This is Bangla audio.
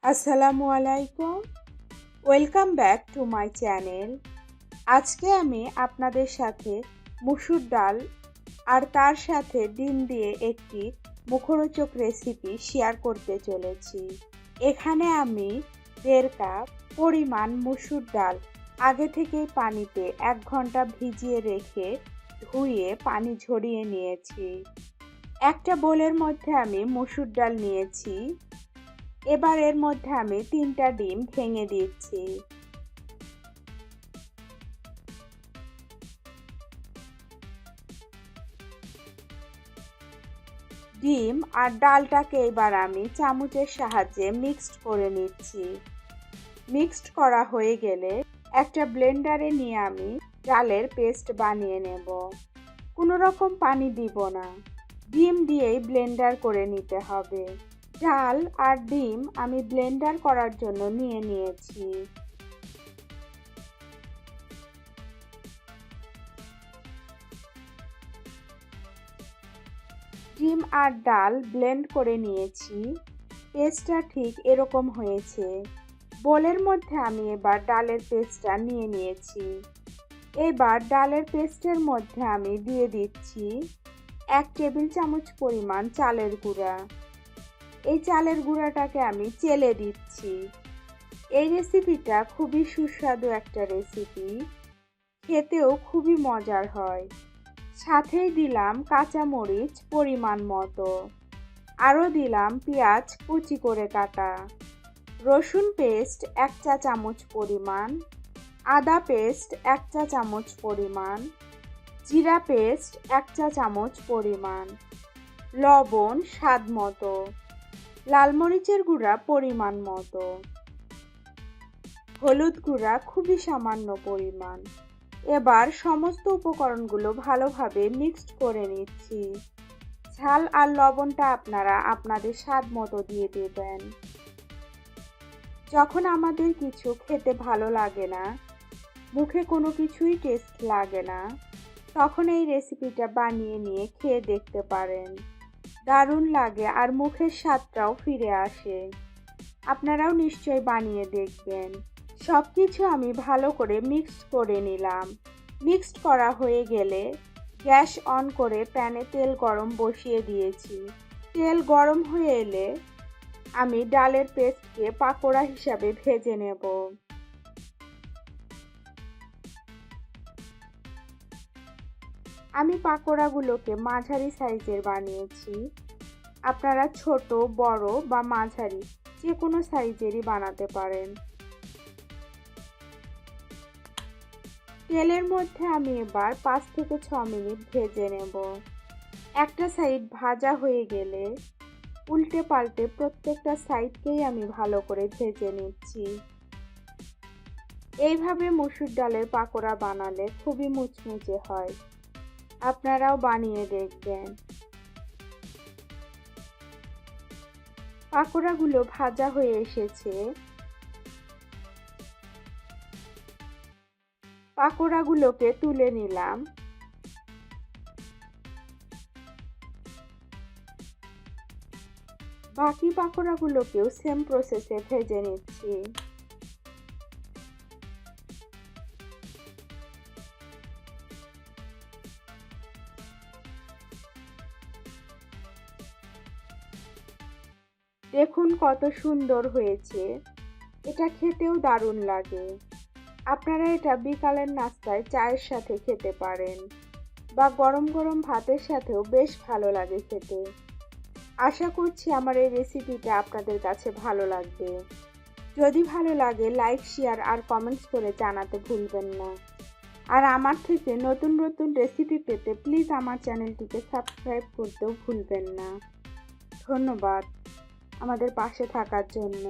আসসালামু আলাইকুম, welcome back to my channel. আজকে আমি আপনাদের সাথে মসুর ডাল আর তার সাথে ডিম দিয়ে একটি মুখরোচক রেসিপি শেয়ার করতে চলেছি। এখানে আমি 1.5 কাপ পরিমাণ মসুর ডাল আগে থেকেই পানিতে 1 ঘন্টা ভিজিয়ে রেখে ধুয়ে পানি ঝরিয়ে নিয়েছি। একটা বোলের মধ্যে আমি মসুর ডাল নিয়েছি। এবার এর মধ্যে আমি 3টা ডিম ভেঙে দিচ্ছি। ডিম আর ডালটাকে এবার আমি চামচের সাহায্যে মিক্সড করে নিচ্ছি। মিক্সড করা হয়ে গেলে একটা ব্লেন্ডারে নিয়ে আমি ডালের পেস্ট বানিয়ে নেব। কোনো রকম পানি দিব না, ডিম দিয়েই ব্লেন্ডার করে নিতে হবে। ডাল আর ডিম আমি ব্লেন্ডার করার জন্য নিয়ে নিয়েছি। ডিম আর ডাল ব্লেন্ড করে নিয়েছি। পেস্টটা ঠিক এরকম হয়েছে। বোলের মধ্যে আমি এবার ডালের পেস্টটা নিয়ে নিয়েছি। এবার ডালের পেস্টের মধ্যে আমি দিয়ে দিচ্ছি 1 টেবিল চামচ পরিমাণ চালের গুঁড়া। এই চালের গুঁড়াটাকে আমি চেলে দিচ্ছি। এই রেসিপিটা খুবই সুস্বাদু একটা রেসিপি, খেতেও খুবই মজার হয়। সাথেই দিলাম কাঁচামরিচ পরিমাণ মতো, আরও দিলাম পেঁয়াজ কুচি করে কাটা, রসুন পেস্ট 1 চা চামচ পরিমাণ, আদা পেস্ট 1 চা চামচ পরিমাণ, জিরা পেস্ট 1 চা চামচ পরিমাণ, লবণ স্বাদ মতো, লাল মরিচের গুঁড়া পরিমাণ মতো, হলুদ গুঁড়া খুবই সামান্য পরিমাণ। এবার সমস্ত উপকরণগুলো ভালোভাবে মিক্সড করে নিচ্ছি। ঝাল আর লবণটা আপনারা আপনাদের স্বাদ মতো দিয়ে দেবেন। যখন আমাদের কিছু খেতে ভালো লাগে না, মুখে কোনো কিছুই টেস্ট লাগে না, তখন এই রেসিপিটা বানিয়ে নিয়ে খেয়ে দেখতে পারেন। দারুণ লাগে আর মুখের স্বাদটাও ফিরে আসে। আপনারাও নিশ্চয়ই বানিয়ে দেখবেন। সব কিছু আমি ভালো করে মিক্সড করে নিলাম। মিক্সড করা হয়ে গেলে গ্যাস অন করে প্যানে তেল গরম বসিয়ে দিয়েছি। তেল গরম হয়ে এলে আমি ডালের পেস্টকে পাকোড়া হিসাবে ভেজে নেব। আমি পাকোড়াগুলোকে মাঝারি সাইজের বানিয়েছি। আপনারা ছোট, বড় বা মাঝারি যে কোনো সাইজেরই বানাতে পারেন। তেলের মধ্যে আমি এবার 5 থেকে 6 মিনিট ভেজে নেব। একটা সাইড ভাজা হয়ে গেলে উল্টে পাল্টে প্রত্যেকটা সাইডকেই আমি ভালো করে ভেজে নিচ্ছি। এইভাবে মসুর ডালের পাকোড়া বানালে খুবই মুচমুচে হয়। আপনারাও বানিয়ে দেখবেন। পাকোড়াগুলো ভাজা হয়ে এসেছে। পাকোড়াগুলোকে তুলে নিলাম। বাকি পাকোড়াগুলোকেও সেম প্রসেসে ভেজে নিচ্ছি। দেখুন কত সুন্দর হয়েছে। এটা খেতেও দারুণ লাগে। আপনারা এটা বিকালের নাস্তায় চায়ের সাথে খেতে পারেন বা গরম গরম ভাতের সাথেও বেশ ভালো লাগে খেতে। আশা করছি আমার এই রেসিপিটা আপনাদের কাছে ভালো লাগবে। যদি ভালো লাগে লাইক, শেয়ার আর কমেন্টস করে জানাতে ভুলবেন না। আর আমার থেকে নতুন নতুন রেসিপি পেতে প্লিজ আমার চ্যানেলটিকে সাবস্ক্রাইব করতেও ভুলবেন না। ধন্যবাদ আমাদের পাশে থাকার জন্য।